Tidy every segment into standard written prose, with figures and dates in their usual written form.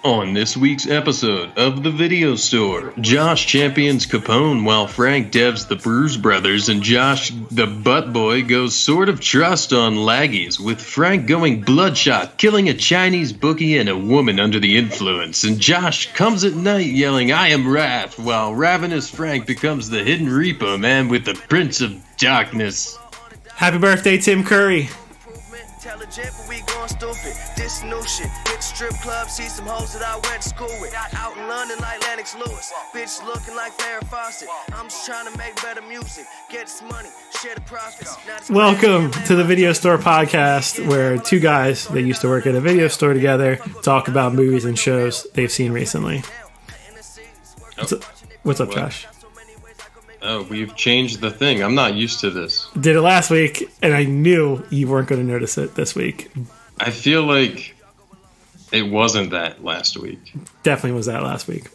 On this week's episode of The Video Store, Josh champions Capone while Frank devs the Brews Brothers, and Josh, the butt boy, goes Sword of Trust on Laggies, with Frank going Bloodshot, killing a Chinese bookie and a woman under the influence, and Josh comes at night yelling, "I am Wrath," while Ravenous Frank becomes the hidden Repo man with the Prince of Darkness. Happy birthday, Tim Curry. Intelligent, but we going stupid. This new shit. Hit strip club, see some hoes that I went to school with. Out in London like Lennox Lewis. Bitch looking like Farrah Fawcett. I'm just trying to make better music. Get this money, share the profits. Welcome to the Video Store podcast, where two guys that used to work at a video store together talk about movies and shows they've seen recently. What's up, Josh? Oh, we've changed the thing. I'm not used to this. Did it last week, and I knew you weren't going to notice it this week. I feel like it wasn't that last week. Definitely was that last week.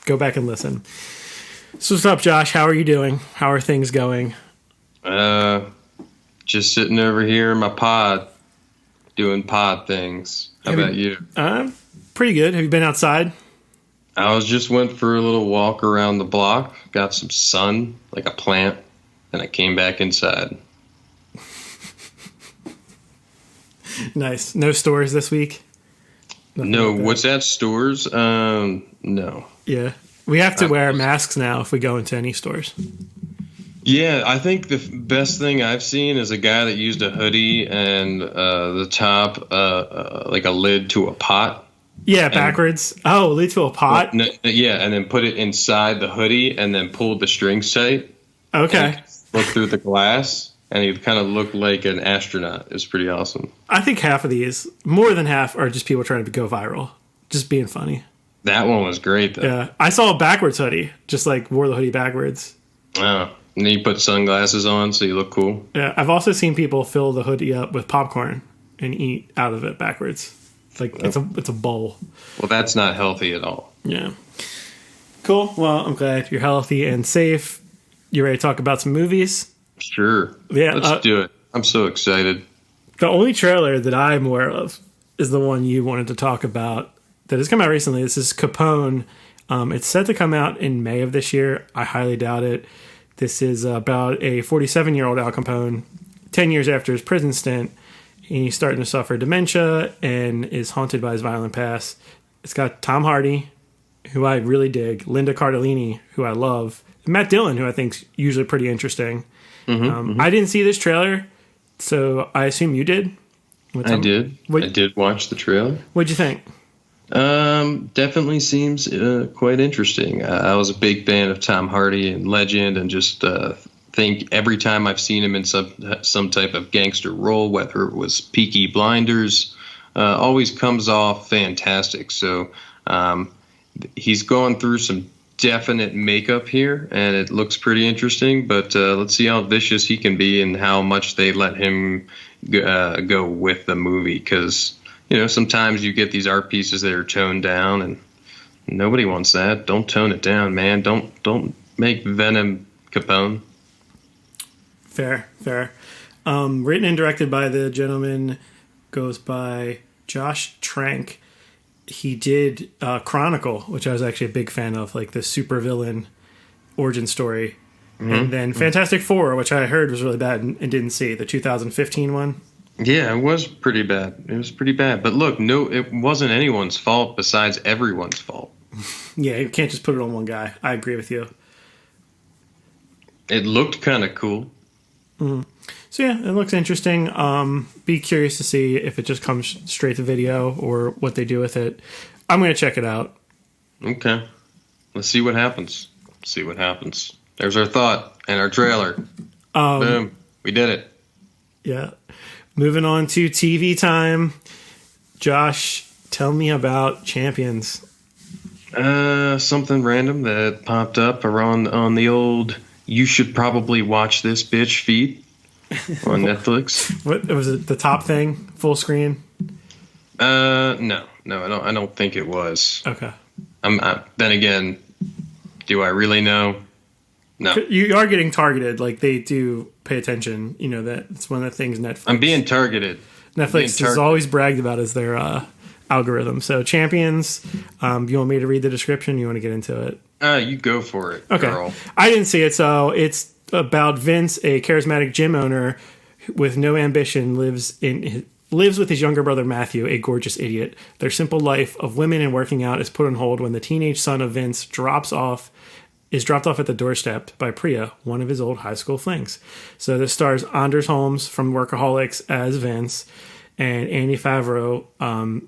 Go back and listen. So what's up, Josh? How are you doing? How are things going? Just sitting over here in my pod, doing pod things. How about you? Pretty good. Have you been outside? I just went for a little walk around the block, got some sun, like a plant, and I came back inside. Nice. No stores this week? Nothing No, like that. what's that, stores? No. Yeah. We have to wear masks now if we go into any stores. Yeah, I think the best thing I've seen is a guy that used a hoodie and the top, like a lid to a pot. Yeah, backwards. Lead to a pot? Yeah, and then put it inside the hoodie and then pulled the strings tight. Okay. Look through the glass, and he kind of looked like an astronaut. It was pretty awesome. I think half of these, more than half, are just people trying to go viral. Just being funny. That one was great, though. Yeah. I saw a backwards hoodie. Just like wore the hoodie backwards. Oh. And then you put sunglasses on so you look cool. Yeah. I've also seen people fill the hoodie up with popcorn and eat out of it backwards. Like it's a bowl. Well, that's not healthy at all. Yeah. Cool. Well, I'm glad you're healthy and safe. You ready to talk about some movies? Sure. Yeah. Let's do it. I'm so excited. The only trailer that I'm aware of is the one you wanted to talk about that has come out recently. This is Capone. It's set to come out in May of this year. I highly doubt it. This is about a 47-year-old Al Capone, 10 years after his prison stint. He's starting to suffer dementia and is haunted by his violent past. It's got Tom Hardy, who I really dig, Linda Cardellini, who I love, and Matt Dillon, who I think's usually pretty interesting. I didn't see this trailer, so I assume you did. I did watch the trailer. What'd you think? Definitely seems quite interesting. I was a big fan of Tom Hardy and Legend, and just think every time I've seen him in some type of gangster role, whether it was Peaky Blinders, always comes off fantastic. So he's going through some definite makeup here, and it looks pretty interesting. But let's see how vicious he can be and how much they let him go with the movie. Because sometimes you get these art pieces that are toned down, and nobody wants that. Don't tone it down, man. Don't make Venom Capone. Fair. Written and directed by the gentleman goes by Josh Trank. He did Chronicle, which I was actually a big fan of, like the supervillain origin story. And then Fantastic Four, which I heard was really bad and didn't see, the 2015 one. Yeah, it was pretty bad. But look, it wasn't anyone's fault besides everyone's fault. Yeah, you can't just put it on one guy. I agree with you. It looked kind of cool. So yeah, it looks interesting. Be curious to see if it just comes straight to video or what they do with it. I'm going to check it out. Okay. Let's see what happens. There's our thought and our trailer. Boom. We did it. Yeah. Moving on to TV time. Josh, tell me about Champions. Something random that popped up on the old "you should probably watch this bitch" feed on Netflix. What was it? The top thing, full screen? No, I don't think it was. Okay. Then again, do I really know? No. You are getting targeted. Like, they do pay attention. You know, that's one of the things Netflix... I'm being targeted. Netflix has always bragged about as their algorithm. So, Champions, you want me to read the description? You want to get into it? You go for it, okay. girl. I didn't see it, so it's about Vince, a charismatic gym owner with no ambition, lives with his younger brother Matthew, a gorgeous idiot. Their simple life of women and working out is put on hold when the teenage son of Vince is dropped off at the doorstep by Priya, one of his old high school flings. So this stars Anders Holmes from Workaholics as Vince, and Andy Favreau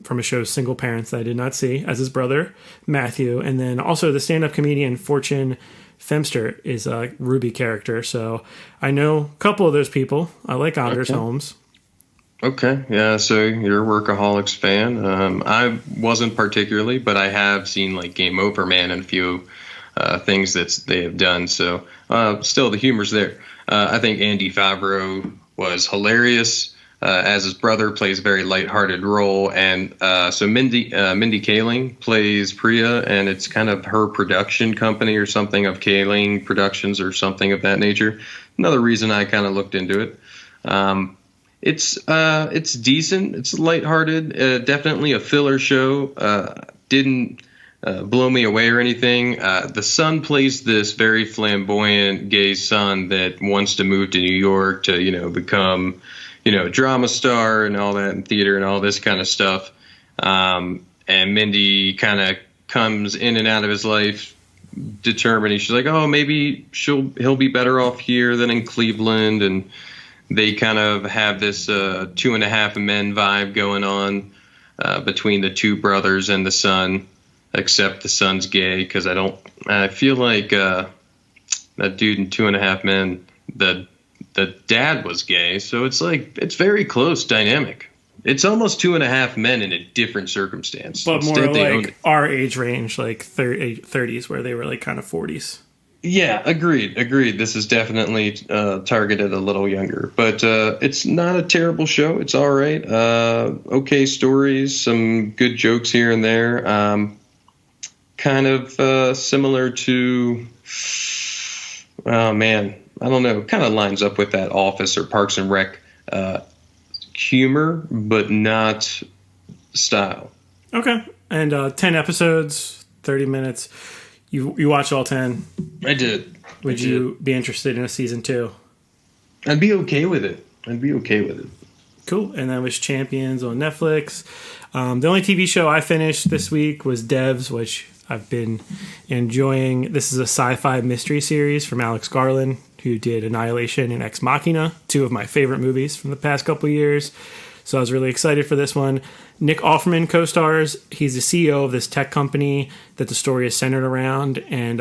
from a show Single Parents that I did not see as his brother Matthew, and then also the stand-up comedian Fortune Femster is a Ruby character. So I know a couple of those people. I like Anders Holmes. Okay, yeah, so you're a Workaholics fan. I wasn't particularly, but I have seen like Game Over Man and a few things that they have done. So still, the humor's there. I think Andy Favreau was hilarious as his brother, plays a very lighthearted role, and so Mindy Kaling plays Priya, and it's kind of her production company or something of Kaling Productions or something of that nature. Another reason I kind of looked into it. It's decent. It's lighthearted. Definitely a filler show. Didn't blow me away or anything. The son plays this very flamboyant gay son that wants to move to New York to, become, a drama star and all that in theater and all this kind of stuff. And Mindy kind of comes in and out of his life determining. She's like, oh, maybe he'll be better off here than in Cleveland. And they kind of have this 2.5 Men vibe going on between the two brothers and the son, except the son's gay, because I feel like that dude in 2.5 Men, the dad was gay, so it's very close dynamic. It's almost 2.5 Men in a different circumstance, but more like our age range, like 30s, where they were like kind of 40s. Yeah, agreed. This is definitely targeted a little younger, but it's not a terrible show. It's all right. Okay stories, some good jokes here and there. Kind of similar to, oh man, I don't know, kind of lines up with that Office or Parks and Rec humor, but not style. Okay. And 10 episodes, 30 minutes. You watched all 10? I did. Would you be interested in a season 2? I'd be okay with it. Cool. And that was Champions on Netflix. The only TV show I finished this week was Devs, which I've been enjoying. This is a sci-fi mystery series from Alex Garland, who did Annihilation and Ex Machina, 2 of my favorite movies from the past couple of years. So I was really excited for this one. Nick Offerman co-stars. He's the CEO of this tech company that the story is centered around. And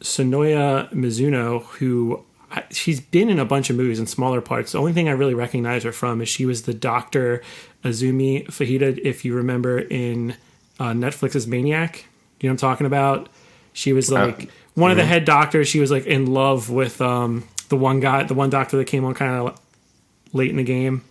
Sonoya Mizuno, who she's been in a bunch of movies in smaller parts. The only thing I really recognize her from is she was the Dr. Azumi Fajita, if you remember, in Netflix's Maniac. You know what I'm talking about? She was like one of the head doctors. She was like in love with the one doctor that came on kind of late in the game.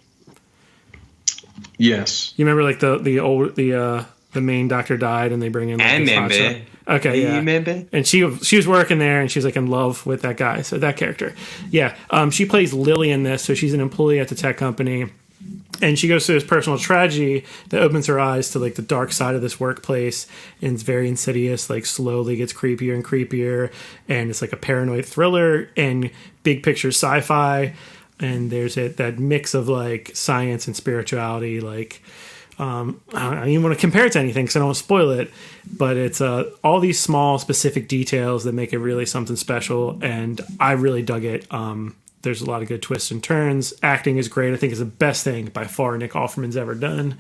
Yes. You remember like the main doctor died and they bring in like, okay, yeah. And she was working there and she's like in love with that guy. So that character. Yeah. She plays Lily in this. So she's an employee at the tech company. And she goes through this personal tragedy that opens her eyes to like the dark side of this workplace, and it's very insidious, like slowly gets creepier and creepier, and it's like a paranoid thriller and big picture sci-fi, and there's that mix of like science and spirituality. Like I don't even want to compare it to anything because I don't want to spoil it, but it's all these small specific details that make it really something special, and I really dug it. There's a lot of good twists and turns. Acting is great. I think it's the best thing by far Nick Offerman's ever done.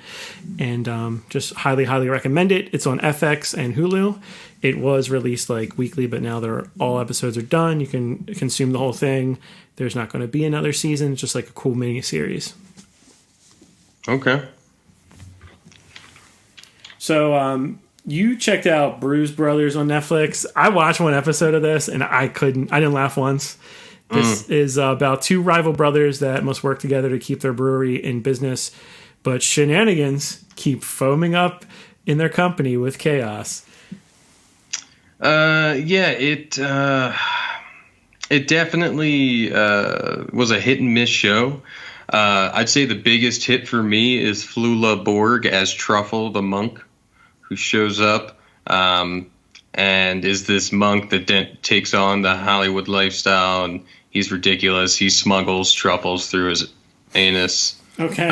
And just highly, highly recommend it. It's on FX and Hulu. It was released like weekly, but now all episodes are done. You can consume the whole thing. There's not going to be another season. It's just like a cool mini series. Okay. So you checked out Brew's Brothers on Netflix. I watched one episode of this and I didn't laugh once. This is about 2 rival brothers that must work together to keep their brewery in business, but shenanigans keep foaming up in their company with chaos. Yeah, it It definitely was a hit and miss show. I'd say the biggest hit for me is Flula Borg as Truffle, the monk, who shows up and is this monk that takes on the Hollywood lifestyle, and he's ridiculous. He smuggles truffles through his anus. Okay.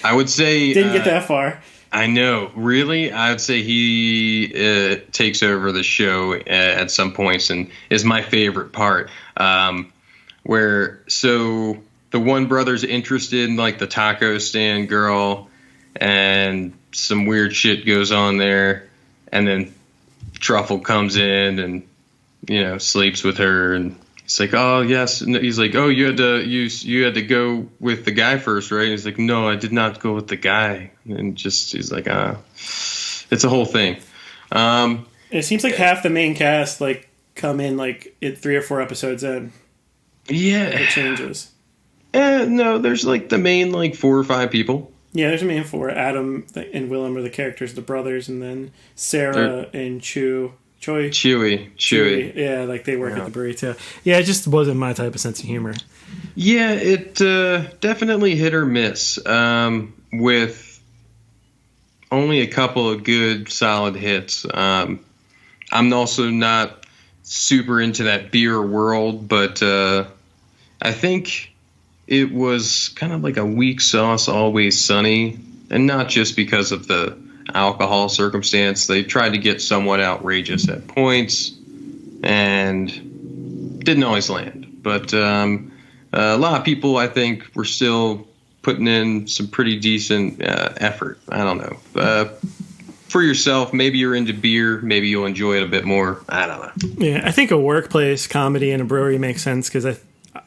I would say... Didn't get that far. I know. Really? I would say he takes over the show at some points and is my favorite part. So the one brother's interested in like the taco stand girl, and some weird shit goes on there, and then Truffle comes in and sleeps with her, and he's like, oh yes, and he's like, oh, you had to go with the guy first, right? And he's like, no, I did not go with the guy, and he's like, it's a whole thing. It seems like half the main cast like come in like 3 or 4 episodes in. Yeah, it changes. No, there's like the main like 4 or 5 people. Yeah, there's a main 4. Adam and Willem are the characters, the brothers, and then Sarah and Chewy. Yeah, like they work at the brewery too. Yeah, it just wasn't my type of sense of humor. Yeah, it definitely hit or miss with only a couple of good solid hits. I'm also not super into that beer world, but I think it was kind of like a weak sauce, Always Sunny, and not just because of the alcohol circumstance. They tried to get somewhat outrageous at points and didn't always land. But a lot of people, I think, were still putting in some pretty decent effort. I don't know. For yourself, maybe you're into beer, maybe you'll enjoy it a bit more. I don't know. Yeah, I think a workplace comedy in a brewery makes sense because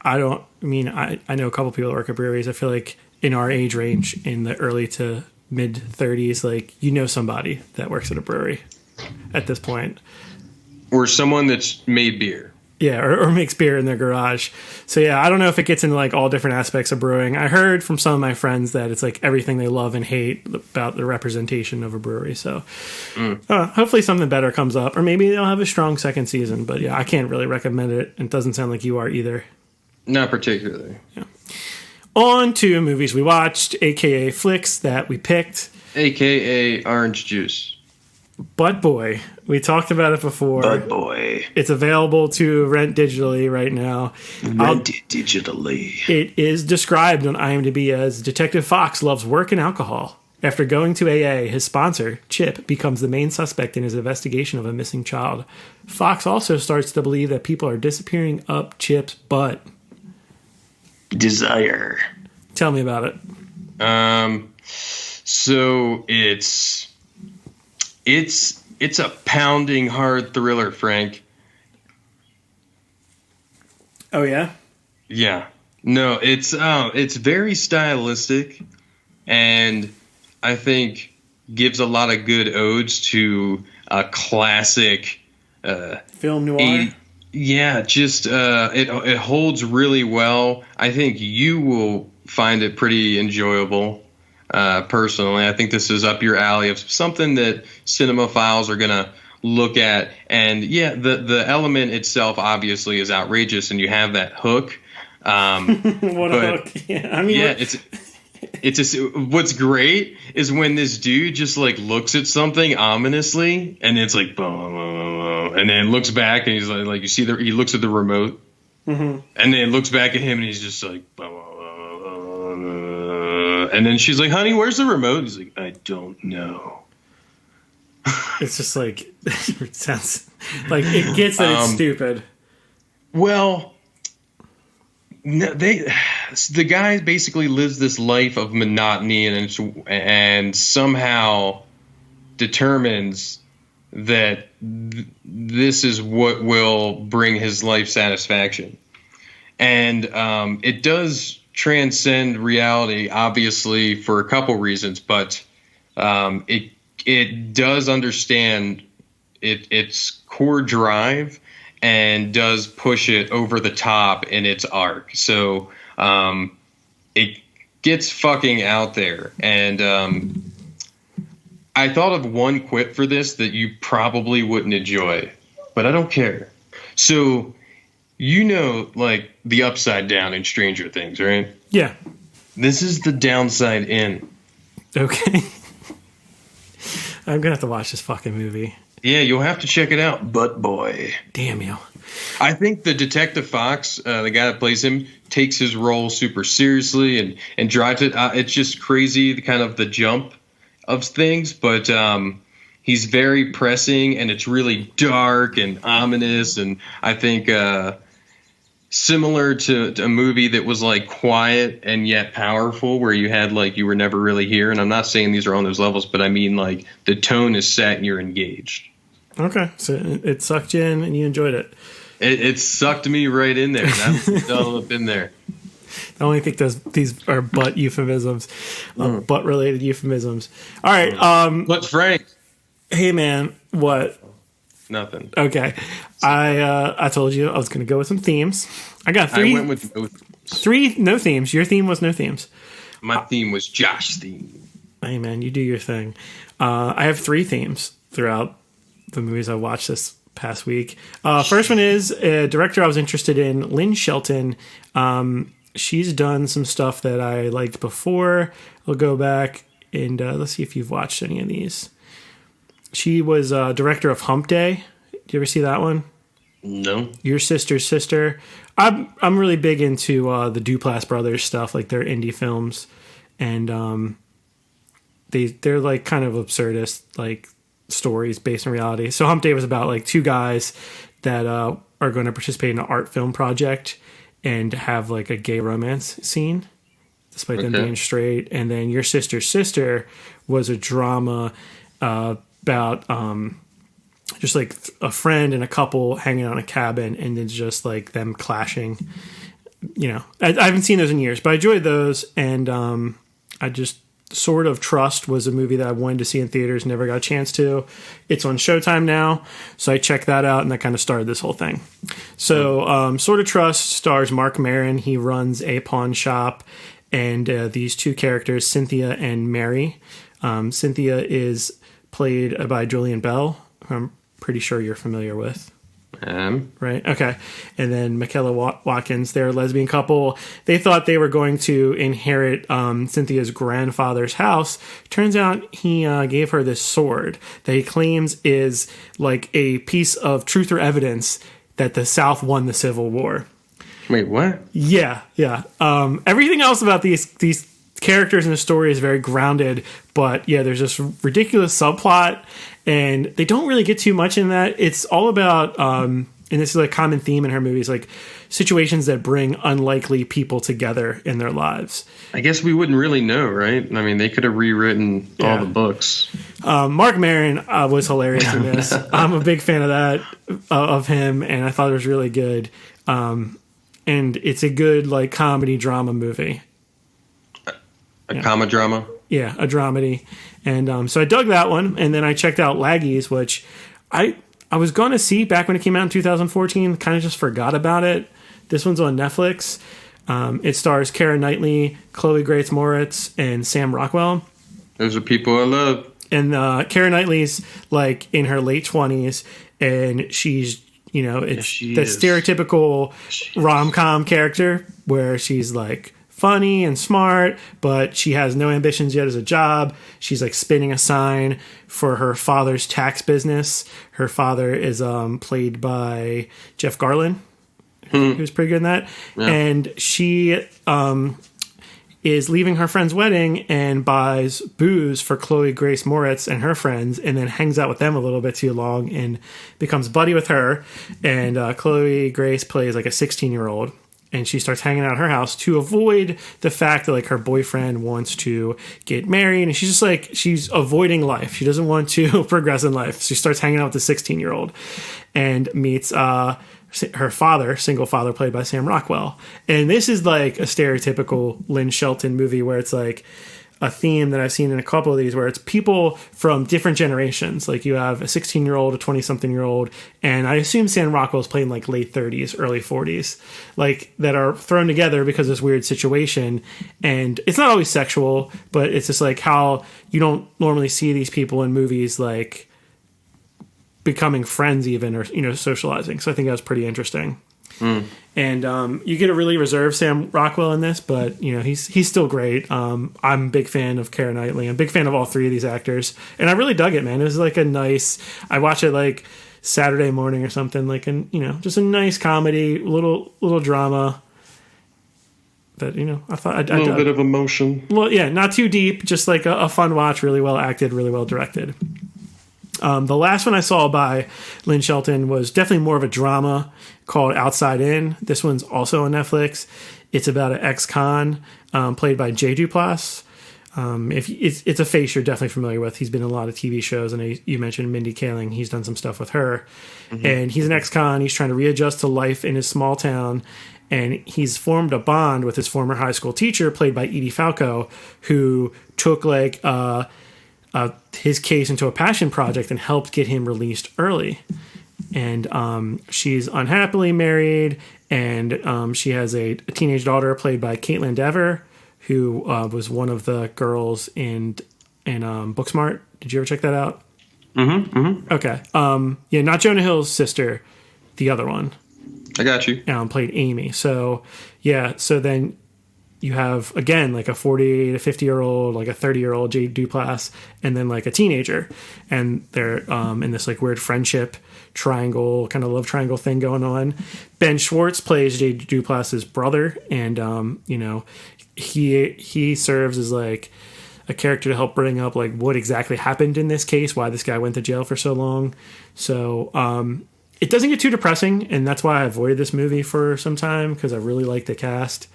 I know a couple people that work at breweries. I feel like in our age range, in the early to mid 30s, like somebody that works at a brewery at this point, or someone that's made beer. Yeah, or makes beer in their garage. So yeah, I don't know if it gets into like all different aspects of brewing. I heard from some of my friends that it's like everything they love and hate about the representation of a brewery. So hopefully something better comes up, or maybe they'll have a strong second season. But yeah, I can't really recommend it. It doesn't sound like you are either. Not particularly. Yeah. On to movies we watched, aka flicks that we picked, aka Orange Juice. Butt Boy. We talked about it before. Butt Boy. It's available to rent digitally right now. Rent it digitally. It is described on IMDb as Detective Fox loves work and alcohol. After going to AA, his sponsor, Chip, becomes the main suspect in his investigation of a missing child. Fox also starts to believe that people are disappearing up Chip's butt. Desire. Tell me about it. So it's a pounding hard thriller, Frank. Oh yeah? Yeah. No, it's very stylistic, and I think gives a lot of good odes to a classic film noir. Yeah, just it holds really well. I think you will find it pretty enjoyable. Personally, I think this is up your alley of something that cinemaphiles are gonna look at. And yeah, the element itself obviously is outrageous, and you have that hook. What a hook! Yeah, I mean, yeah, what's great is when this dude just like looks at something ominously, and it's like, and then looks back, and he's like you see he looks at the remote, and then looks back at him, and he's just like, and then she's like, honey, where's the remote? He's like, I don't know. It's just like, it sounds like it gets that it's stupid. Well, the guy basically lives this life of monotony and somehow determines that this is what will bring his life satisfaction. And it does transcend reality, obviously, for a couple reasons, but it does understand its core drive and does push it over the top in its arc. So it gets fucking out there. And I thought of one quip for this that you probably wouldn't enjoy, but I don't care. So You know, like the upside down in Stranger Things, right? Yeah. This is the downside in. Okay. I'm gonna have to watch this fucking movie. Yeah, you'll have to check it out. But boy, damn you. I think the Detective Fox, the guy that plays him, takes his role super seriously and drives it. It's just crazy, the kind of the jump of things, but he's very pressing, and it's really dark and ominous. And I think similar to a movie that was like quiet and yet powerful, where you had like you were never really here. And I'm not saying these are on those levels, but I mean like the tone is set and you're engaged. Okay, so it sucked you in and you enjoyed it. It sucked me right in there. That was all up in there. I only think these are butt euphemisms, butt related euphemisms. All right. What's Frank? Hey man, what? Nothing. Okay, I told you I was going to go with some themes. I got three. I went with no themes. Three no themes. Your theme was no themes. My theme was Josh's theme. Hey man, you do your thing. I have three themes throughout the movies I watched this past week. First one is a director I was interested in, Lynn Shelton. She's done some stuff that I liked before. I'll go back and let's see if you've watched any of these. She was director of Hump Day. Do you ever see that one? No. Your Sister's Sister. I'm really big into the Duplass brothers stuff, like their indie films, and they're like kind of absurdist, like stories based in reality. So Hump Day was about like two guys that are going to participate in an art film project and have like a gay romance scene despite them being straight. And then Your Sister's Sister was a drama about just like a friend and a couple hanging out in a cabin, and then just like them clashing. You know, I haven't seen those in years, but I enjoyed those. And I just Sort of Trust was a movie that I wanted to see in theaters, never got a chance to. It's on Showtime now, so I checked that out, and that kind of started this whole thing. So Sort of Trust stars Mark Maron. He runs a pawn shop, and these two characters, Cynthia and Mary. Cynthia is played by Julian Bell, who I'm pretty sure you're familiar with. Right. Okay. And then Michaela Watkins, they're a lesbian couple. They thought they were going to inherit Cynthia's grandfather's house. Turns out he gave her this sword that he claims is like a piece of truth or evidence that the South won the Civil War. Wait, what? Yeah. Everything else about these characters in the story is very grounded, but yeah, there's this ridiculous subplot, and they don't really get too much in that. It's all about, and this is a common theme in her movies, like situations that bring unlikely people together in their lives. I guess we wouldn't really know, right? I mean, they could have rewritten all the books. Mark Maron was hilarious in this. I'm a big fan of that, of him, and I thought it was really good. And it's a good like comedy drama movie. A comedy drama? Yeah, a dramedy. And so I dug that one, and then I checked out Laggies, which I was going to see back when it came out in 2014, kind of just forgot about it. This one's on Netflix. It stars Keira Knightley, Chloe Grace Moretz, and Sam Rockwell. Those are people I love. And Keira Knightley's like in her late 20s, and she's, you know, it's the stereotypical rom-com character where she's like funny and smart, but she has no ambitions yet as a job. She's like spinning a sign for her father's tax business. Her father is played by Jeff Garlin, who's pretty good in that. Yeah. And she is leaving her friend's wedding and buys booze for Chloe Grace Moretz and her friends, and then hangs out with them a little bit too long and becomes buddy with her. And Chloe Grace plays like a 16-year-old. And she starts hanging out at her house to avoid the fact that like her boyfriend wants to get married. And she's just like, she's avoiding life. She doesn't want to progress in life. She starts hanging out with the 16-year-old and meets her father, single father, played by Sam Rockwell. And this is like a stereotypical Lynn Shelton movie where it's like a theme that I've seen in a couple of these where it's people from different generations. Like you have a 16-year-old, a 20-something-year-old, and I assume Sam Rockwell's playing like late 30s, early 40s, like that are thrown together because of this weird situation. And it's not always sexual, but it's just like how you don't normally see these people in movies like becoming friends even, or, you know, socializing. So I think that was pretty interesting. And you get a really reserved Sam Rockwell in this, but you know he's still great. I'm a big fan of Keira Knightley. I'm a big fan of all three of these actors, and I really dug it, man. It was like a nice. I watched it like Saturday morning or something, like just a nice comedy, little drama. That I thought a little bit of emotion. Well, yeah, not too deep, just like a fun watch, really well acted, really well directed. The last one I saw by Lynn Shelton was definitely more of a drama called Outside In. This one's also on Netflix. It's about an ex-con played by Jay Duplass. If it's a face you're definitely familiar with. He's been in a lot of TV shows, and you mentioned Mindy Kaling. He's done some stuff with her. And he's an ex-con. He's trying to readjust to life in his small town, and he's formed a bond with his former high school teacher, played by Edie Falco, who took his case into a passion project and helped get him released early. And she's unhappily married, and she has a teenage daughter played by Caitlin Dever, who was one of the girls in Booksmart. Did you ever check that out? Okay. Yeah, not Jonah Hill's sister, the other one. I got you. Played Amy. So, yeah, so then you have, again, like a 40 to 50-year-old, like a 30-year-old Jay Duplass, and then like a teenager. And they're in this like weird friendship triangle, kind of love triangle thing going on. Ben Schwartz plays Jay Duplass's brother, and, he serves as like a character to help bring up like what exactly happened in this case, why this guy went to jail for so long. So, it doesn't get too depressing, and that's why I avoided this movie for some time, because I really like the cast.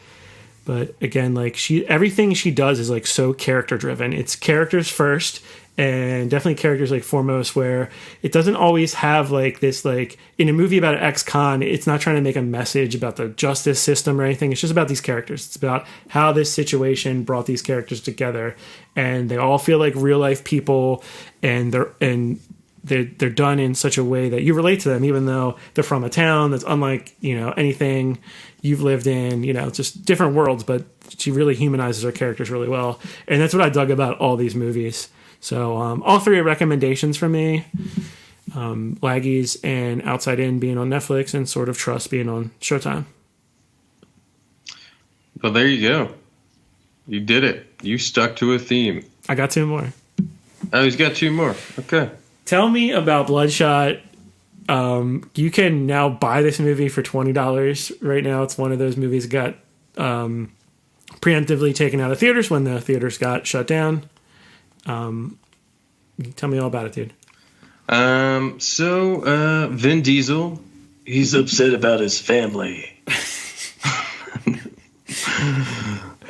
But again, like everything she does is like so character driven. It's characters first, and definitely characters like foremost, where it doesn't always have like this, like in a movie about an ex-con, it's not trying to make a message about the justice system or anything. It's just about these characters. It's about how this situation brought these characters together, and they all feel like real life people, and they're done in such a way that you relate to them, even though they're from a town that's unlike, anything you've lived in, just different worlds, but she really humanizes her characters really well. And that's what I dug about all these movies. So all three are recommendations from me. Laggies and Outside In being on Netflix, and Sort of Trust being on Showtime. Well, there you go. You did it. You stuck to a theme. I got two more. Oh, he's got two more. Okay. Tell me about Bloodshot. You can now buy this movie for $20 right now. It's one of those movies that got preemptively taken out of theaters when the theaters got shut down. Tell me all about it, dude. So Vin Diesel, he's upset about his family.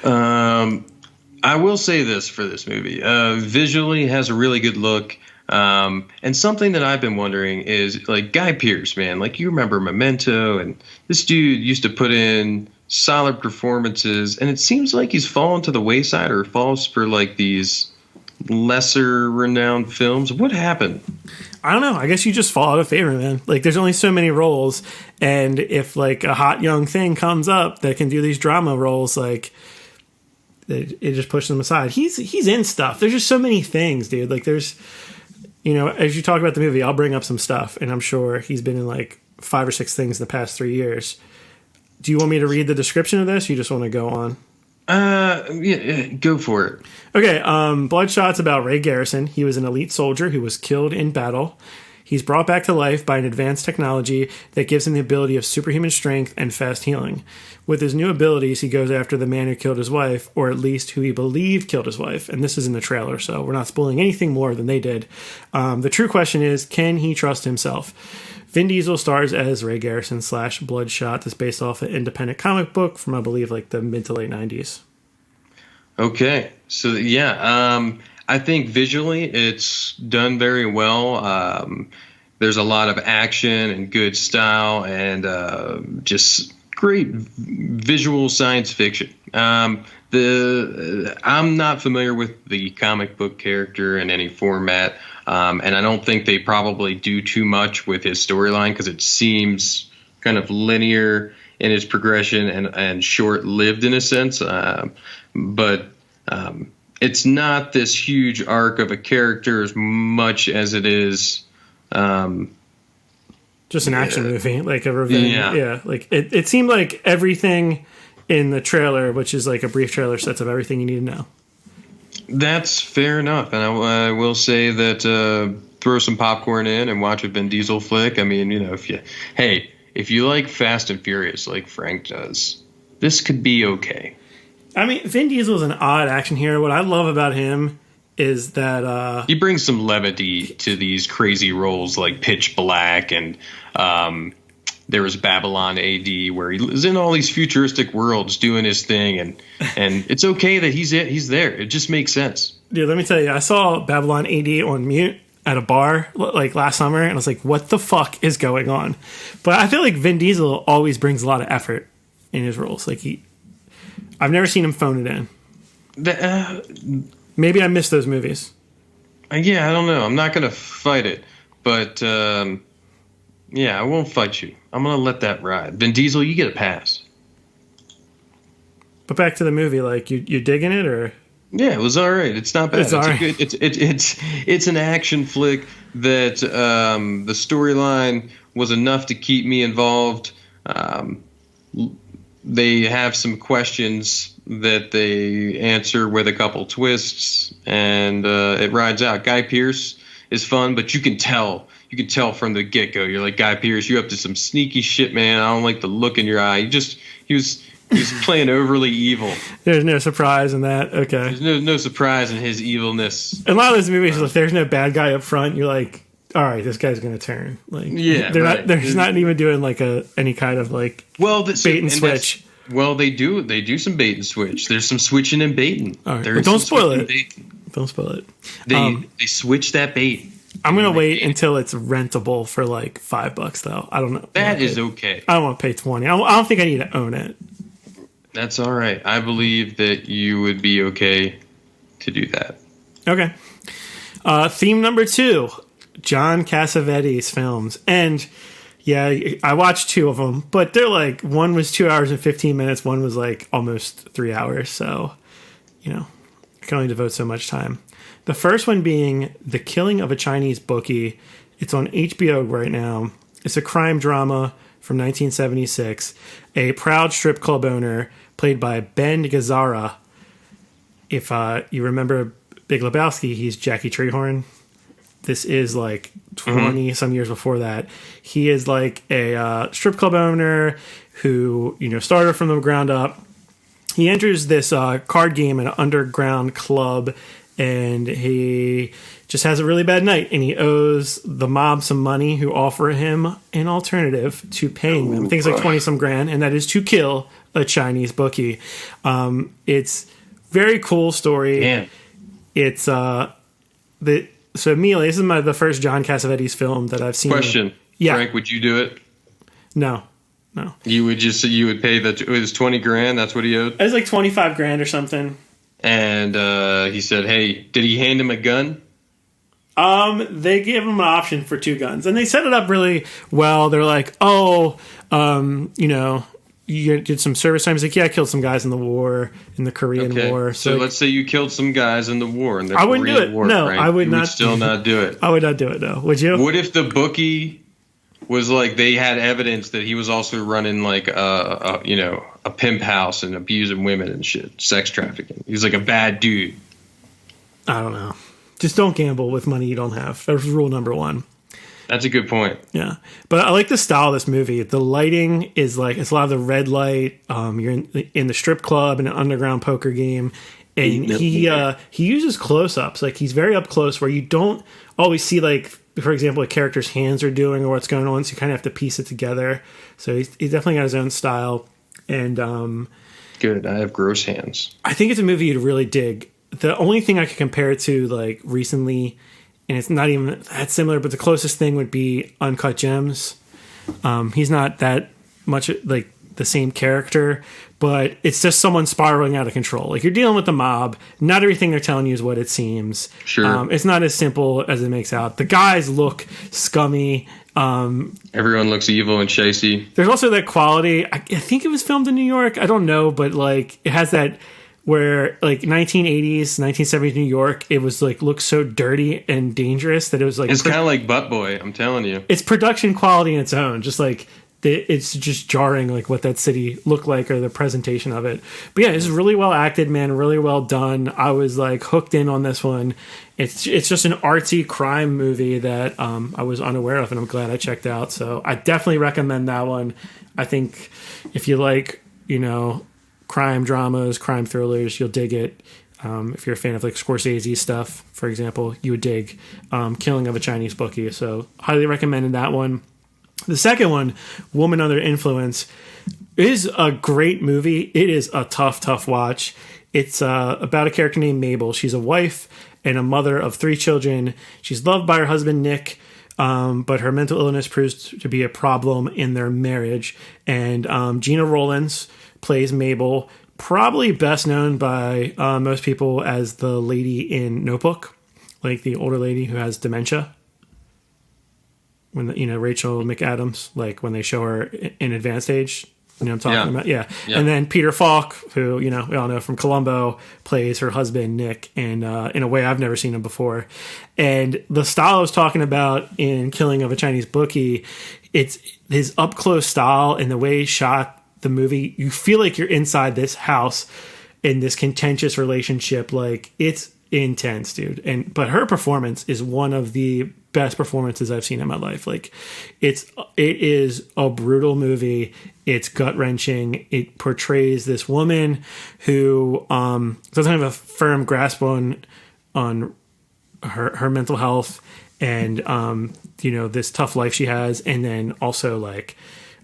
I will say this for this movie. Visually has a really good look. And something that I've been wondering is, like, Guy Pearce, man, like, you remember Memento, and this dude used to put in solid performances, and it seems like he's fallen to the wayside, or falls for like these lesser renowned films. What happened? I don't know. I guess you just fall out of favor, man. Like, there's only so many roles, and if like a hot young thing comes up that can do these drama roles, like, it just pushes them aside. He's in stuff. There's just so many things, dude. Like, there's, as you talk about the movie, I'll bring up some stuff, and I'm sure he's been in like 5 or 6 things in the past 3 years. Do you want me to read the description of this? Or you just want to go on? Yeah, go for it. Okay, Bloodshot's about Ray Garrison. He was an elite soldier who was killed in battle. He's brought back to life by an advanced technology that gives him the ability of superhuman strength and fast healing. With his new abilities, he goes after the man who killed his wife, or at least who he believed killed his wife. And this is in the trailer, so we're not spoiling anything more than they did. The true question is, can he trust himself? Vin Diesel stars as Ray Garrison / Bloodshot. This is based off an independent comic book from, I believe, like the mid to late 90s. Okay, so yeah, I think visually it's done very well. There's a lot of action and good style, and just great visual science fiction. I'm not familiar with the comic book character in any format, and I don't think they probably do too much with his storyline, because it seems kind of linear in its progression and short-lived in a sense. But it's not this huge arc of a character as much as it is Just an action movie, like a revenge. Yeah, like it seemed like everything in the trailer, which is like a brief trailer, sets up everything you need to know. That's fair enough, and I will say that throw some popcorn in and watch a Vin Diesel flick. I mean, if you like Fast and Furious like Frank does, this could be okay. I mean, Vin Diesel is an odd action hero. What I love about him is that he brings some levity to these crazy roles like Pitch Black, and there was Babylon AD, where he was in all these futuristic worlds doing his thing, and it's okay that he's there. It just makes sense. Dude, let me tell you, I saw Babylon AD on mute at a bar like last summer, and I was like, what the fuck is going on? But I feel like Vin Diesel always brings a lot of effort in his roles. Like I've never seen him phone it in. Maybe I missed those movies. Yeah, I don't know. I'm not going to fight it, but I won't fight you. I'm going to let that ride. Vin Diesel, you get a pass. But back to the movie, like you digging it, or? Yeah, it was all right. It's not bad. It's all right. It's an action flick that the storyline was enough to keep me involved. They have some questions that they answer with a couple twists, and it rides out. Guy Pearce is fun, but you can tell from the get-go. You're like, Guy Pearce, you're up to some sneaky shit, man. I don't like the look in your eye. He was playing overly evil. There's no surprise in that. Okay. There's no surprise in his evilness. In a lot of those movies, if there's no bad guy up front, you're like, all right, this guy's going to turn. Like, they're not even doing like any kind of like bait and switch. Well, they do some bait and switch. There's some switching and baiting. All right, but don't spoil it. Don't spoil it. They switch that bait. I'm gonna wait until it's rentable for like $5 though. I don't know. That is okay. I don't want to pay $20. I don't think I need to own it. That's all right. I believe that you would be okay to do that. Okay. Theme number 2, John Cassavetes films. And yeah, I watched 2 of them, but they're like, one was 2 hours and 15 minutes. One was like almost 3 hours. So, I can only devote so much time. The first one being The Killing of a Chinese Bookie. It's on HBO right now. It's a crime drama from 1976. A proud strip club owner played by Ben Gazzara. If you remember Big Lebowski, he's Jackie Treehorn. This is like 20 some years before that. He is like a strip club owner who, started from the ground up. He enters this card game at an underground club, and he just has a really bad night, and he owes the mob some money, who offer him an alternative to paying them. I think it's like 20 some grand, and that is to kill a Chinese bookie. It's very cool story. Damn. It's so Amelia, this is the first John Cassavetes film that I've seen. Question. Yeah. Frank, would you do it? No. You would pay it was 20 grand. That's what he owed. It was like 25 grand or something. And he said, "Hey, did he hand him a gun?" They gave him an option for 2 guns, and they set it up really well. They're like, you did some service time. He's like, yeah, I killed some guys in the Korean War. So let's say you killed some guys in the war. In the I wouldn't do it. War, no, Frank. I would you not. Would still not do it. I would not do it. No, would you? What if the bookie was like, they had evidence that he was also running like a pimp house and abusing women and shit, sex trafficking? He was like a bad dude. I don't know. Just don't gamble with money you don't have. That was rule number 1. That's a good point. Yeah. But I like the style of this movie. The lighting is like, it's a lot of the red light. You're in the strip club in an underground poker game. And he uses close-ups. Like, he's very up close, where you don't always see, like, for example, what characters' hands are doing or what's going on. So you kind of have to piece it together. So he's definitely got his own style. And good. I have gross hands. I think it's a movie you'd really dig. The only thing I could compare it to, like, recently, and it's not even that similar, but the closest thing would be Uncut Gems. He's not that much like the same character, but it's just someone spiraling out of control. Like, you're dealing with the mob. Not everything they're telling you is what it seems. Sure. It's not as simple as it makes out. The guys look scummy. Everyone looks evil and chasey. There's also that quality. I think it was filmed in New York. I don't know, but like, it has that where like 1980s, 1970s New York, it was like looked so dirty and dangerous that it was like It's kind of like Butt Boy, I'm telling you. it's production quality in its own, just like it's just jarring like what that city looked like or the presentation of it. But yeah, it's really well acted, man, really well done. I was like hooked in on this one. It's just an artsy crime movie that I was unaware of, and I'm glad I checked out. So I definitely recommend that one. I think if you like, crime dramas, crime thrillers, you'll dig it. If you're a fan of like Scorsese stuff, for example, you would dig Killing of a Chinese Bookie. So highly recommended that one. The second one, Woman Under Influence, is a great movie. It is a tough watch. It's about a character named Mabel. She's a wife and a mother of 3 children. She's loved by her husband, Nick, but her mental illness proves to be a problem in their marriage. And Gina Rollins plays Mabel, probably best known by most people as the lady in Notebook, like the older lady who has dementia. When Rachel McAdams, like when they show her in advanced age, what I'm talking about? Yeah. And then Peter Falk, who, we all know from Columbo, plays her husband, Nick, and in a way I've never seen him before. And the style I was talking about in Killing of a Chinese Bookie, it's his up-close style and the way he shot the movie. You feel like you're inside this house in this contentious relationship. Like, it's intense, dude. But her performance is one of the best performances I've seen in my life. Like, it is a brutal movie. It's gut wrenching. It portrays this woman who doesn't have a firm grasp on her mental health and this tough life she has, and then also like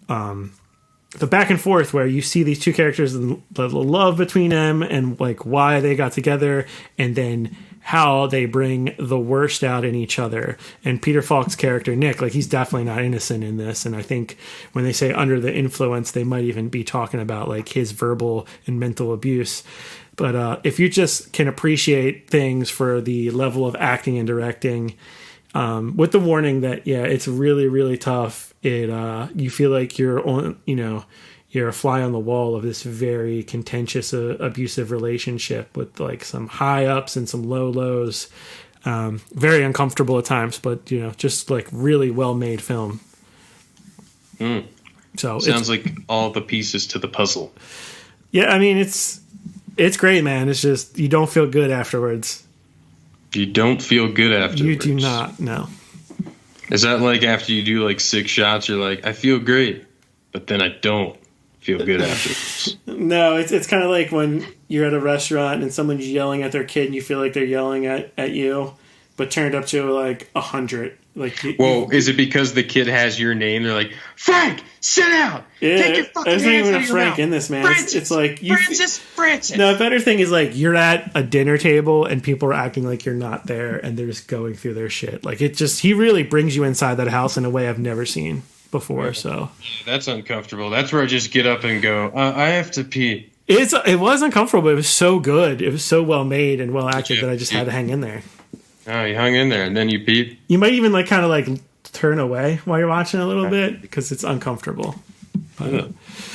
the back and forth where you see these two characters and the love between them and like why they got together, and then how they bring the worst out in each other. And Peter Falk's character, Nick, like he's definitely not innocent in this. And I think when they say under the influence, they might even be talking about like his verbal and mental abuse. But if you just can appreciate things for the level of acting and directing, with the warning that, it's really, really tough. You feel like you're on, you're a fly on the wall of this very contentious, abusive relationship with like some high ups and some low lows. Very uncomfortable at times, but just like really well made film. So sounds like all the pieces to the puzzle. Yeah, I mean it's great, man. It's just you don't feel good afterwards. You don't feel good afterwards. You do not. No. Is that like after you do like 6 shots, you're like, I feel great, but then I don't feel good afterwards? No, it's kind of like when you're at a restaurant and someone's yelling at their kid and you feel like they're yelling at you, but turned up to like 100. Like, is it because the kid has your name? They're like, Frank, sit down. Yeah, take your fucking there's not hands even out a of your Frank mouth. in this, man. It's like Francis. No, a better thing is like you're at a dinner table and people are acting like you're not there and they're just going through their shit. Like he really brings you inside that house in a way I've never seen before. Yeah. So that's uncomfortable. That's where I just get up and go, I have to pee. It was uncomfortable, but it was so good. It was so well made and well acted that I just had to hang in there. Oh, you hung in there and then you peed? You might even like kind of like turn away while you're watching a little bit because it's uncomfortable. But,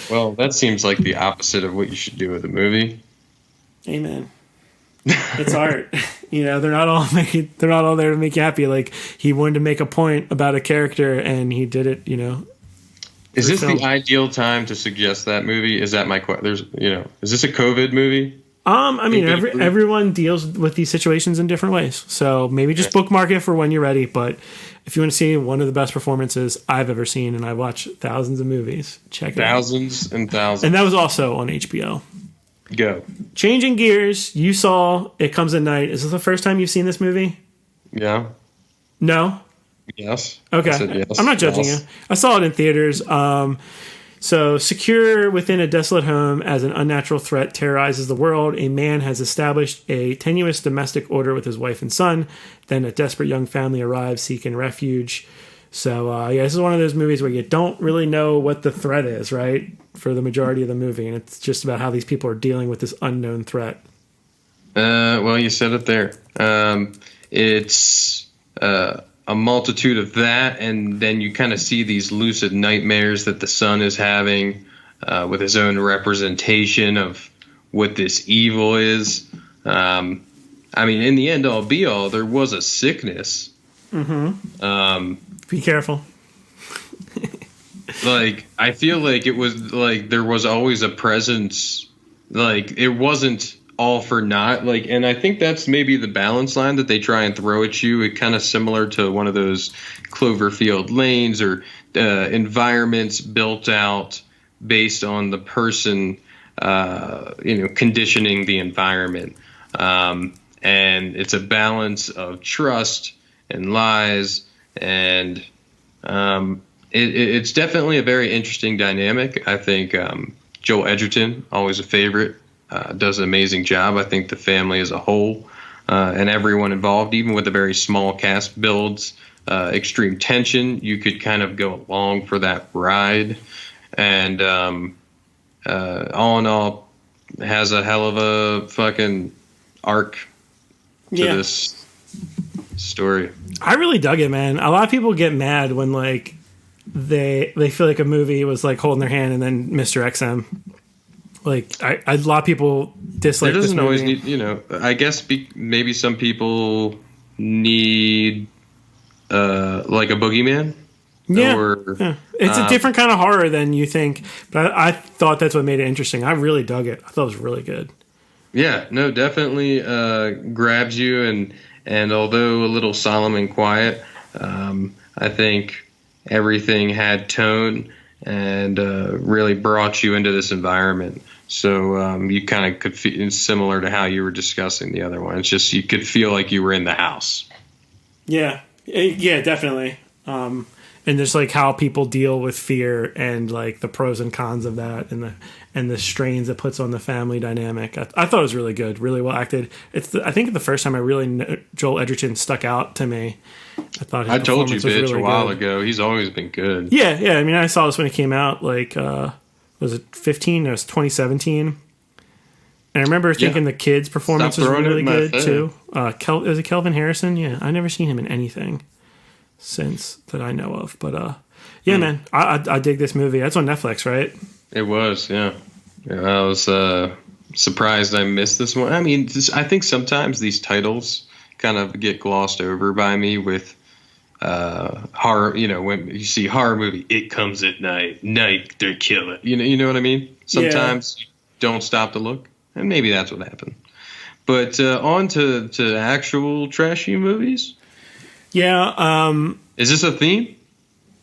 well, that seems like the opposite of what you should do with a movie. Amen. It's art. They're not all there to make you happy. Like he wanted to make a point about a character and he did it, Is this the ideal time to suggest that movie? Is that my question? Is this a COVID movie? I mean, everyone deals with these situations in different ways. So maybe just bookmark it for when you're ready. But if you want to see one of the best performances I've ever seen, and I watch thousands of movies, check it out. Thousands and thousands. And that was also on HBO. Go. Changing gears, you saw It Comes at Night. Is this the first time you've seen this movie? Yeah. No? Yes. Okay. I said yes. I'm not judging you. I saw it in theaters. So, secure within a desolate home as an unnatural threat terrorizes the world, a man has established a tenuous domestic order with his wife and son. Then a desperate young family arrives seeking refuge. So, this is one of those movies where you don't really know what the threat is, right? For the majority of the movie. And it's just about how these people are dealing with this unknown threat. Well, you said it there. It's a multitude of that, and then you kind of see these lucid nightmares that the son is having with his own representation of what this evil is. I mean, in the end all be all, there was a sickness. Be careful. Like, I feel like it was like there was always a presence. Like, it wasn't all for naught. Like, and I think that's maybe the balance line that they try and throw at you. It kind of similar to one of those Cloverfield lanes or environments built out based on the person, conditioning the environment. And it's a balance of trust and lies, and it's definitely a very interesting dynamic. I think Joel Edgerton, always a favorite, does an amazing job. I think the family as a whole and everyone involved, even with a very small cast, builds extreme tension. You could kind of go along for that ride, and all in all, has a hell of a fucking arc to this story. I really dug it, man. A lot of people get mad when like they feel like a movie was like holding their hand and then Mr. XM. Like a lot of people dislike this movie. Always need, I guess maybe some people need like a boogeyman. Yeah. It's a different kind of horror than you think, but I thought that's what made it interesting. I really dug it. I thought it was really good. Yeah, no, definitely grabs you, and although a little solemn and quiet, I think everything had tone and really brought you into this environment. So you kind of could feel similar to how you were discussing the other one. It's just you could feel like you were in the house. Yeah, definitely. And just like how people deal with fear and like the pros and cons of that and the strains it puts on the family dynamic. I thought it was really good, really well acted. I think the first time I really Joel Edgerton stuck out to me. I told you, bitch, really a while ago. He's always been good. Yeah. I mean, I saw this when it came out. Like, was it 15? No, it was 2017. And I remember thinking the kid's performance was really good too. Is it Kelvin Harrison? Yeah, I've never seen him in anything since that I know of. But man, I dig this movie. That's on Netflix, right? It was, yeah. I was surprised I missed this one. I mean, I think sometimes these titles kind of get glossed over by me with horror. When you see horror movie, it comes at night. Night, they kill it. You know what I mean? Sometimes you don't stop to look, and maybe that's what happened. But on to actual trashy movies. Yeah. Is this a theme?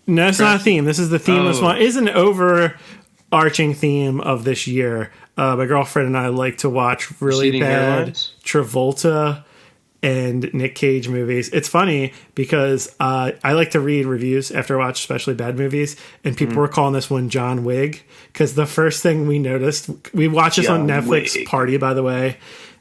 No, it's not a theme. This is the themeless one. It's an overarching theme of this year. My girlfriend and I like to watch really bad Travolta and Nick Cage movies. It's funny because I like to read reviews after I watch especially bad movies, and people were calling this one John Wick because the first thing we noticed, we watched this on Netflix Party, by the way,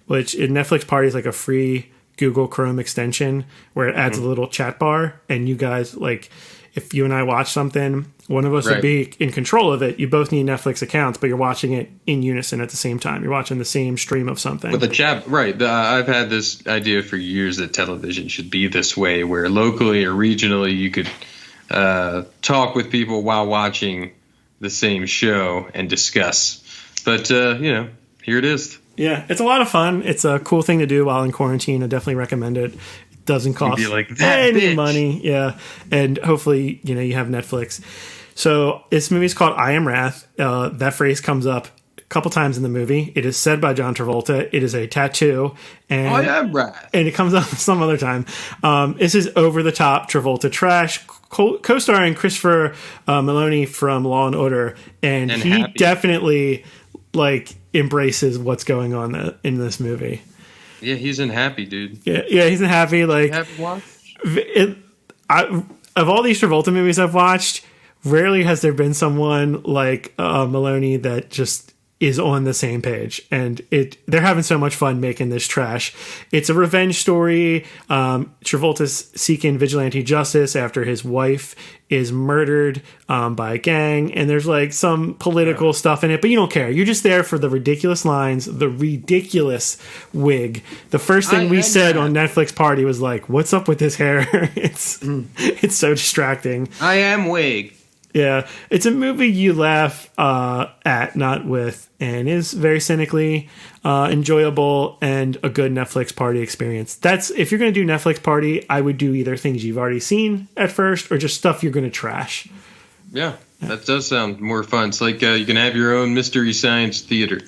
which in Netflix Party is like a free Google Chrome extension where it adds a little chat bar, and you guys, like, if you and I watch something, one of us would be in control of it. You both need Netflix accounts, but you're watching it in unison at the same time. You're watching the same stream of something. With a chat, right. I've had this idea for years that television should be this way, where locally or regionally you could talk with people while watching the same show and discuss. But, here it is. Yeah, it's a lot of fun. It's a cool thing to do while in quarantine. I definitely recommend it. It doesn't cost any money. Yeah, and hopefully, you have Netflix. So this movie is called I Am Wrath. That phrase comes up a couple times in the movie. It is said by John Travolta. It is a tattoo. And I am wrath. And it comes up some other time. This is over-the-top Travolta trash, co-starring Christopher Meloni from Law & Order. And he definitely, embraces what's going on in this movie. Yeah, he's in Happy, dude. Yeah, he's in Happy. Happy watch? Of all these Travolta movies I've watched, rarely has there been someone like Meloni that just is on the same page, and they're having so much fun making this trash. It's a revenge story. Travolta's seeking vigilante justice after his wife is murdered by a gang, and there's some political stuff in it, but you don't care. You're just there for the ridiculous lines, the ridiculous wig. The first thing we said on Netflix Party was what's up with his hair? It's so distracting. I am wig. Yeah, it's a movie you laugh at, not with, and is very cynically enjoyable and a good Netflix party experience. That's if you're going to do Netflix party, I would do either things you've already seen at first or just stuff you're going to trash. Yeah, that does sound more fun. It's like you can have your own Mystery Science Theater.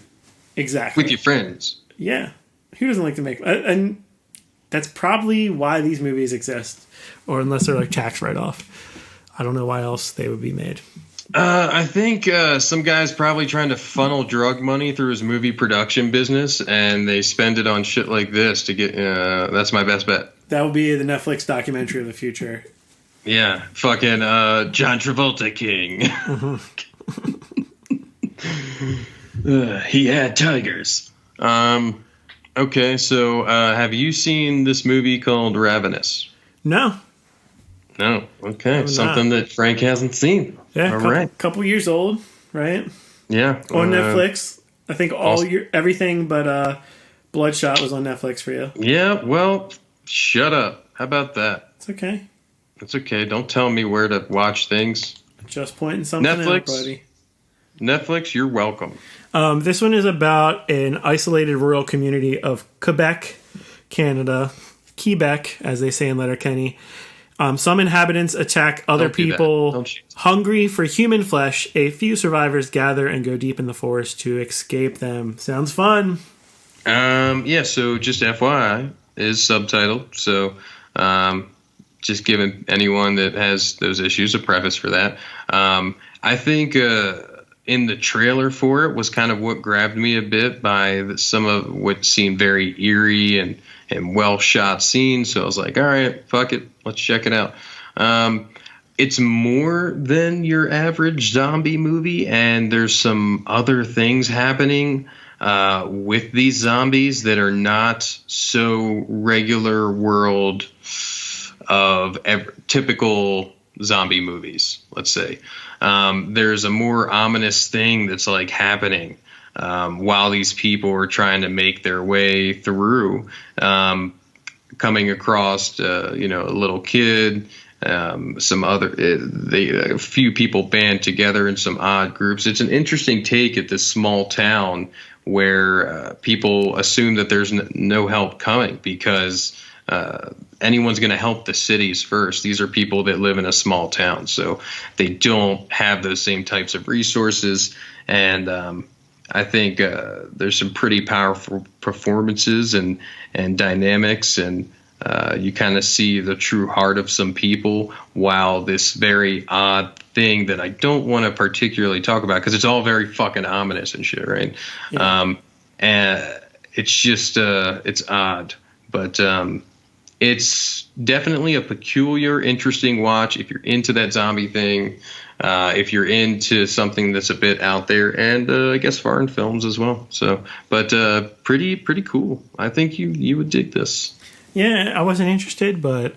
Exactly. With your friends. Yeah. Who doesn't like to make... And that's probably why these movies exist. Or unless they're like tax write-off. I don't know why else they would be made. I think some guy's probably trying to funnel drug money through his movie production business, and they spend it on shit like this to get... that's my best bet. That will be the Netflix documentary of the future. Yeah. Fucking John Travolta King. He had tigers. Okay, so have you seen this movie called Ravenous? No. No. Okay, something that Frank hasn't seen. Yeah, all right. Couple years old, right? Yeah. On Netflix. I think everything but Bloodshot was on Netflix for you. Yeah, well, shut up. How about that? It's okay. It's okay. Don't tell me where to watch things. Just pointing something out, buddy. Netflix, you're welcome. This one is about an isolated rural community of Quebec, Canada. Quebec, as they say in Letterkenny. Some inhabitants attack other people hungry for human flesh. A few survivors gather and go deep in the forest to escape them. Sounds fun. Yeah, so just FYI is subtitled. So just giving anyone that has those issues a preface for that. I think in the trailer for it was kind of what grabbed me a bit by some of what seemed very eerie and well shot scenes. So I was like, all right, fuck it. Let's check it out. It's more than your average zombie movie, and there's some other things happening with these zombies that are not so regular world of typical zombie movies, let's say. There's a more ominous thing that's like happening while these people are trying to make their way through, coming across, a little kid, some other, a few people band together in some odd groups. It's an interesting take at this small town where people assume that there's no help coming because anyone's going to help the cities first. These are people that live in a small town, so they don't have those same types of resources. And I think there's some pretty powerful performances and dynamics, and you kind of see the true heart of some people, while this very odd thing that I don't want to particularly talk about because it's all very fucking ominous and shit, right? Yeah. And it's just it's odd, but it's definitely a peculiar, interesting watch if you're into that zombie thing, if you're into something that's a bit out there, and I guess foreign films as well. So, but pretty cool. I think you would dig this. Yeah, I wasn't interested, but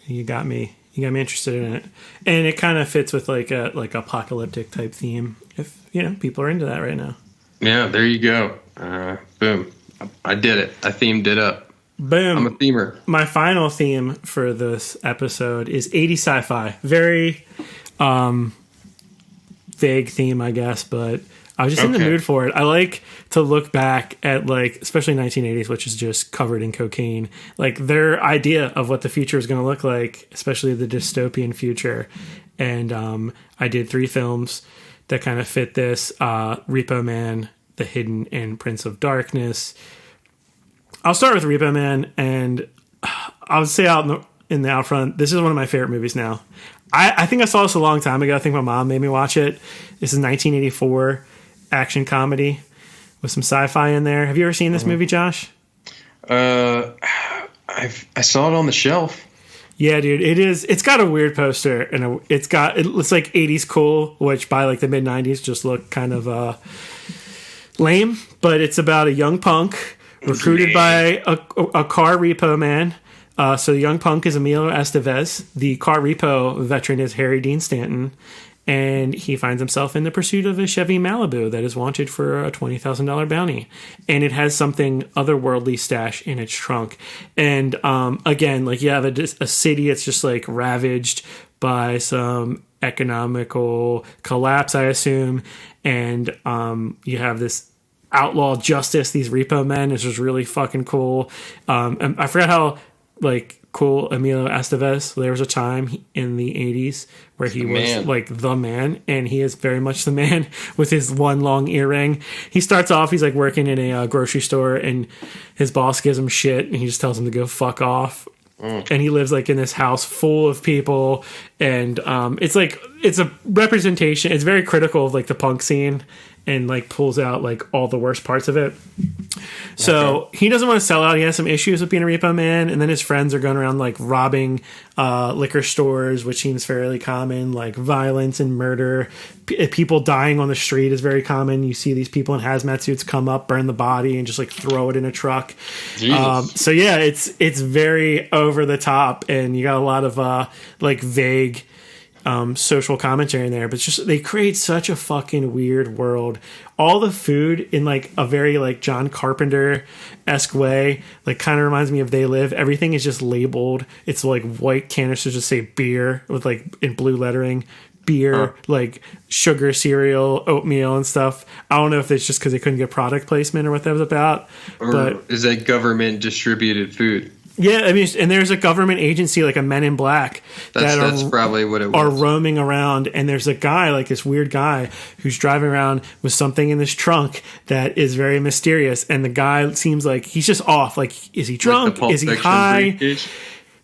you got me interested in it, and it kind of fits with like apocalyptic type theme. If people are into that right now. Yeah, there you go. Boom, I did it. I themed it up. Boom. I'm a themer. My final theme for this episode is 80s sci-fi. Very vague theme, I guess, but I was just in the mood for it. I like to look back at, especially 1980s, which is just covered in cocaine, their idea of what the future is going to look like, especially the dystopian future. And I did 3 films that kind of fit this. Repo Man, The Hidden, and Prince of Darkness. I'll start with Repo Man, and I'll say out in the out front, this is one of my favorite movies now. I think I saw this a long time ago. I think my mom made me watch it. This is 1984 action comedy with some sci-fi in there. Have you ever seen this movie, Josh? I saw it on the shelf. Yeah, dude, it is. It's got a weird poster, and it looks like 80s cool, which by the mid 90s just looked kind of lame. But it's about a young punk recruited by a car repo man. So the young punk is Emilio Estevez. The car repo veteran is Harry Dean Stanton. and he finds himself in the pursuit of a Chevy Malibu that is wanted for a $20,000 bounty, and it has something otherworldly stashed in its trunk. And again, like you have a city that's just like ravaged by some economical collapse, I assume, and you have this outlaw justice, these repo men, which is really fucking cool. And I forgot how like cool Emilio Estevez. There was a time in the 80s where he was like the man, and he is very much the man with his one long earring. He starts off, he's like working in a grocery store, and his boss gives him shit, and he just tells him to go fuck off. And he lives like in this house full of people, and it's a representation. It's very critical of like the punk scene, and like pulls out like all the worst parts of it. So he doesn't want to sell out. He has some issues with being a repo man, and then his friends are going around like robbing liquor stores, which seems fairly common. Like violence and murder, people dying on the street is very common. You see these people in hazmat suits come up, burn the body, and just like throw it in a truck. So yeah, it's very over the top, and you got a lot of like vague social commentary in there, but it's just they create such a fucking weird world. All the food in like a very like John Carpenter-esque way, like kind of reminds me of They Live. Everything is just labeled. It's like white canisters just say beer with like in blue lettering. Beer, like sugar cereal, oatmeal and stuff. I don't know if it's just because they couldn't get product placement or what that was about. Or is that government distributed food? Yeah, I mean, and there's a government agency like a Men in Black that's probably what it was. Are roaming around, and there's a guy, like this weird guy, who's driving around with something in this trunk that is very mysterious, and the guy seems like he's just off. Like, is he drunk? Is he high? Briefcase?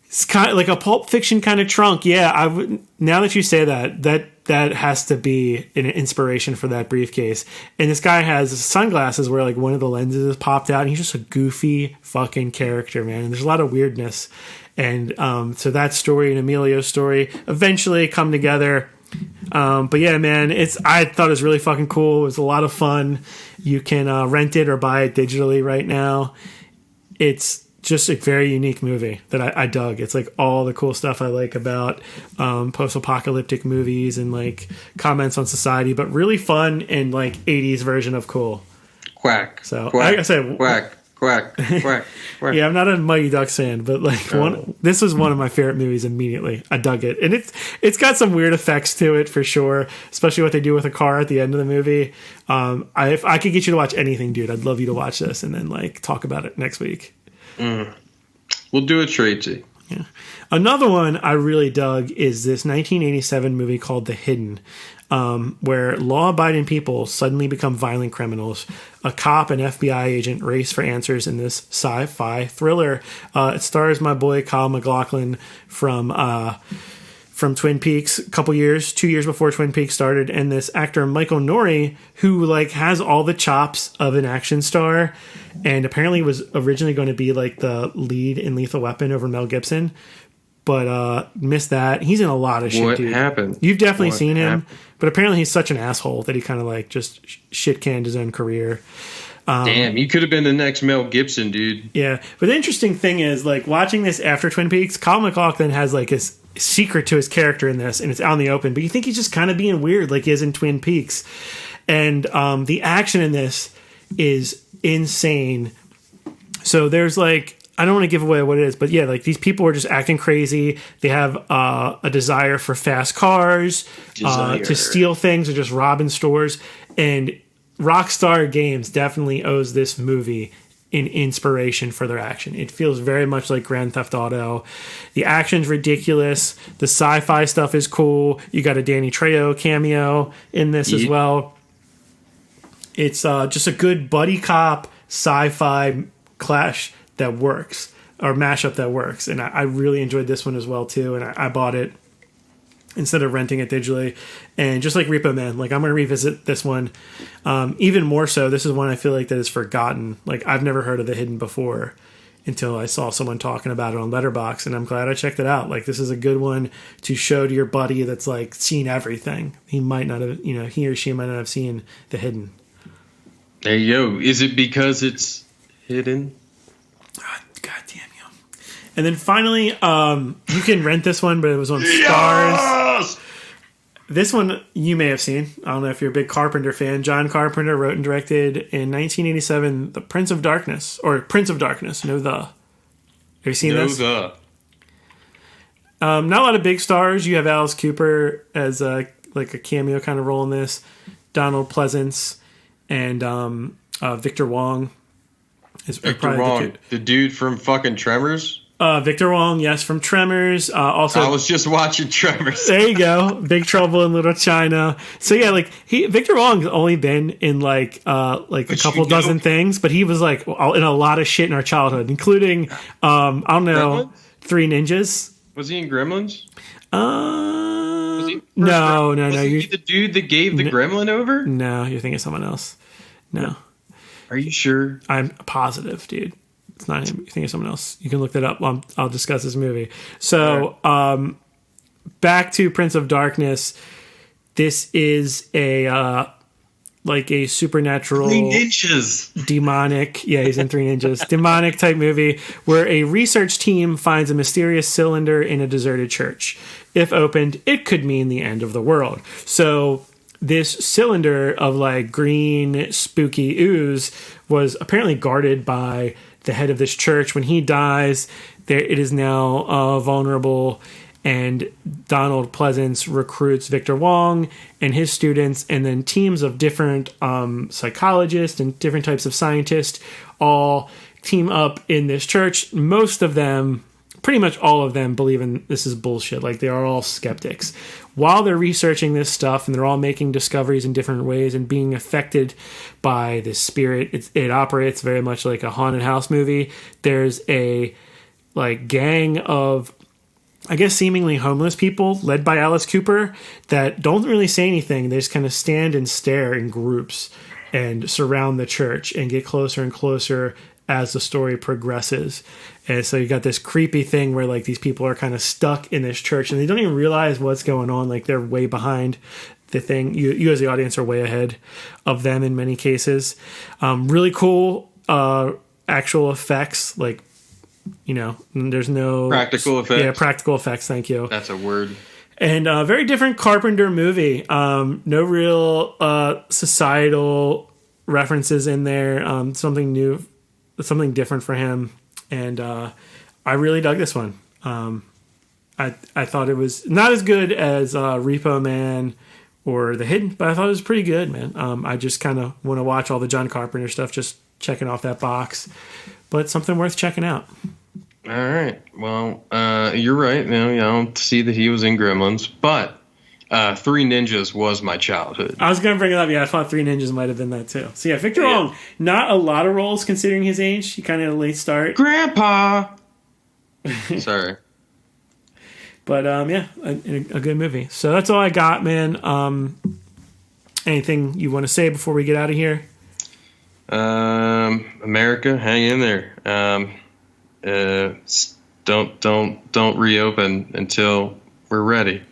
It's kind of like a Pulp Fiction kind of trunk. Yeah, I would. Now that you say that has to be an inspiration for that briefcase. And this guy has sunglasses where like one of the lenses is popped out, and he's just a goofy fucking character, man. And there's a lot of weirdness. And so that story and Emilio's story eventually come together. But yeah, man, I thought it was really fucking cool. It was a lot of fun. You can rent it or buy it digitally right now. It's just a very unique movie that I dug. It's like all the cool stuff I like about post-apocalyptic movies and like comments on society, but really fun and like 80s version of cool. Quack. So quack, like I said, quack, quack, quack, quack. Yeah, I'm not a Mighty Ducks fan, but like this was one of my favorite movies immediately. I dug it. And it's got some weird effects to it for sure, especially what they do with a car at the end of the movie. If I could get you to watch anything, dude, I'd love you to watch this and then like talk about it next week. We'll do a trade to. Yeah. Another one I really dug is this 1987 movie called The Hidden, where law-abiding people suddenly become violent criminals. A cop and FBI agent race for answers in this sci-fi thriller. It stars my boy Kyle MacLachlan from Twin Peaks a couple years, 2 years before Twin Peaks started, and this actor Michael Nouri, who like has all the chops of an action star, and apparently was originally going to be like the lead in Lethal Weapon over Mel Gibson, but missed that. He's in a lot of shit. What dude. happened? You've definitely seen him, but apparently he's such an asshole that he kind of like just shit canned his own career. Damn, you could have been the next Mel Gibson, dude. Yeah, but the interesting thing is like watching this after Twin Peaks, Kyle MacLachlan has like his secret to his character in this, and it's out in the open, but you think he's just kind of being weird like he is in Twin Peaks. And the action in this is insane. So there's like, I don't want to give away what it is, but yeah, like these people are just acting crazy. They have a desire for fast cars, to steal things, or just robbing stores. And Rockstar Games definitely owes this movie an inspiration for their action. It feels very much like Grand Theft Auto. The action's ridiculous. The sci-fi stuff is cool. You got a Danny Trejo cameo in this as well. It's just a good buddy cop sci-fi clash that works, or mashup that works. And I really enjoyed this one as well too. And I bought it instead of renting it digitally. And just like Repo Man, like I'm going to revisit this one. Even more so, this is one I feel like that is forgotten. Like I've never heard of The Hidden before until I saw someone talking about it on Letterboxd, and I'm glad I checked it out. Like this is a good one to show to your buddy that's like seen everything. He might not have, he or she might not have seen The Hidden. There you go. Is it because it's hidden? God damn you. And then finally, you can rent this one, but it was on Starz. Yes! This one you may have seen. I don't know if you're a big Carpenter fan. John Carpenter wrote and directed in 1987 The Prince of Darkness, or Prince of Darkness. Have you seen this? Not a lot of big stars. You have Alice Cooper as a cameo kind of role in this. Donald Pleasance and Victor Wong. Victor Wong, the dude from fucking Tremors. Victor Wong, yes, from Tremors. Also, I was just watching Tremors. There you go. Big Trouble in Little China. So yeah, Victor Wong's only been in a couple dozen things, but he was in a lot of shit in our childhood, including I don't know, Gremlins? Three Ninjas. Was he in Gremlins? No. Was he the dude that gave the gremlin over? No, you're thinking of someone else. No. Are you sure? I'm positive, dude. It's not him. You think of someone else. You can look that up. I'll discuss this movie. So, back to Prince of Darkness. This is a supernatural, Three Ninjas, demonic. Yeah, he's in Three Ninjas. Demonic type movie where a research team finds a mysterious cylinder in a deserted church. If opened, it could mean the end of the world. So this cylinder of green spooky ooze was apparently guarded by the head of this church. When he dies, it is now vulnerable, and Donald Pleasance recruits Victor Wong and his students, and then teams of different psychologists and different types of scientists all team up in this church. Most of them, pretty much all of them, believe in this is bullshit. They are all skeptics. While they're researching this stuff, and they're all making discoveries in different ways and being affected by this spirit, it operates very much like a haunted house movie. There's a gang of, I guess, seemingly homeless people led by Alice Cooper that don't really say anything. They just kind of stand and stare in groups and surround the church and get closer and closer as the story progresses. And so you got this creepy thing where these people are kind of stuck in this church and they don't even realize what's going on. They're way behind the thing. You as the audience are way ahead of them in many cases. Really cool actual effects. There's no practical effects. Yeah, practical effects. Thank you. That's a word. And a very different Carpenter movie. No real societal references in there. Something new, something different for him. And I really dug this one. I thought it was not as good as Repo Man or The Hidden, but I thought it was pretty good, man. I just kind of want to watch all the John Carpenter stuff, just checking off that box. But something worth checking out. All right. Well, you're right. I don't see that he was in Gremlins, but Three Ninjas was my childhood. I was going to bring it up. Yeah, I thought Three Ninjas might have been that too. So yeah, Victor Wong, not a lot of roles considering his age. He kind of had a late start. Grandpa! Sorry. But a good movie. So that's all I got, man. Anything you want to say before we get out of here? America, hang in there. Don't reopen until we're ready.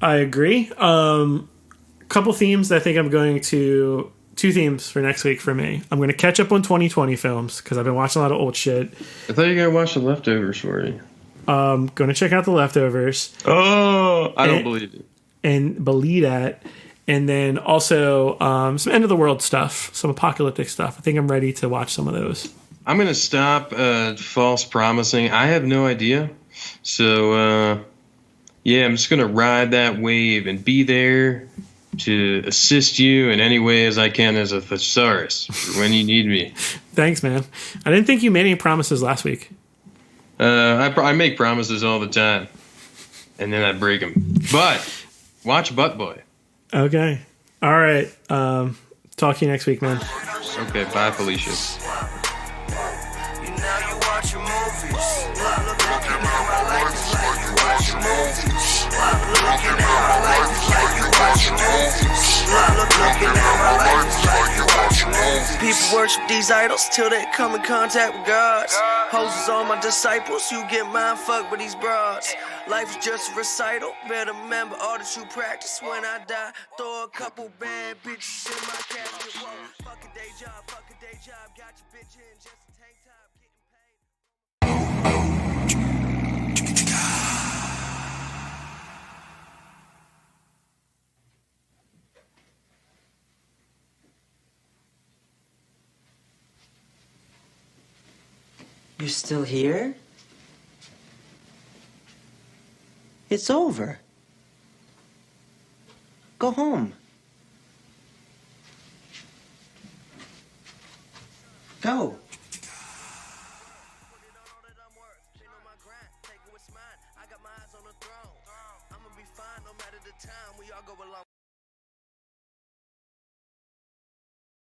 I agree. Couple themes. I think I'm going to two themes for next week for me. I'm going to catch up on 2020 films because I've been watching a lot of old shit. I thought you were going to watch The Leftovers for me. Going to check out The Leftovers. Oh, I don't believe it. And believe that. And then also some end of the world stuff, some apocalyptic stuff. I think I'm ready to watch some of those. I'm going to stop false promising. I have no idea. So, I'm just going to ride that wave and be there to assist you in any way as I can as a thesaurus for when you need me. Thanks, man. I didn't think you made any promises last week. I make promises all the time, and then I break them. But watch Butt Boy. Okay. All right. Talk to you next week, man. Okay. Bye, Felicia. People worship these idols till they come in contact with God. Hoses on my disciples, you get mind fucked with these broads. Life is just a recital, better remember all that you practice. When I die, throw a couple bad bitches in my casket. Whoa, fuck a day job, got your bitch in just a tank top, getting paid. You're still here? It's over. Go home. Go.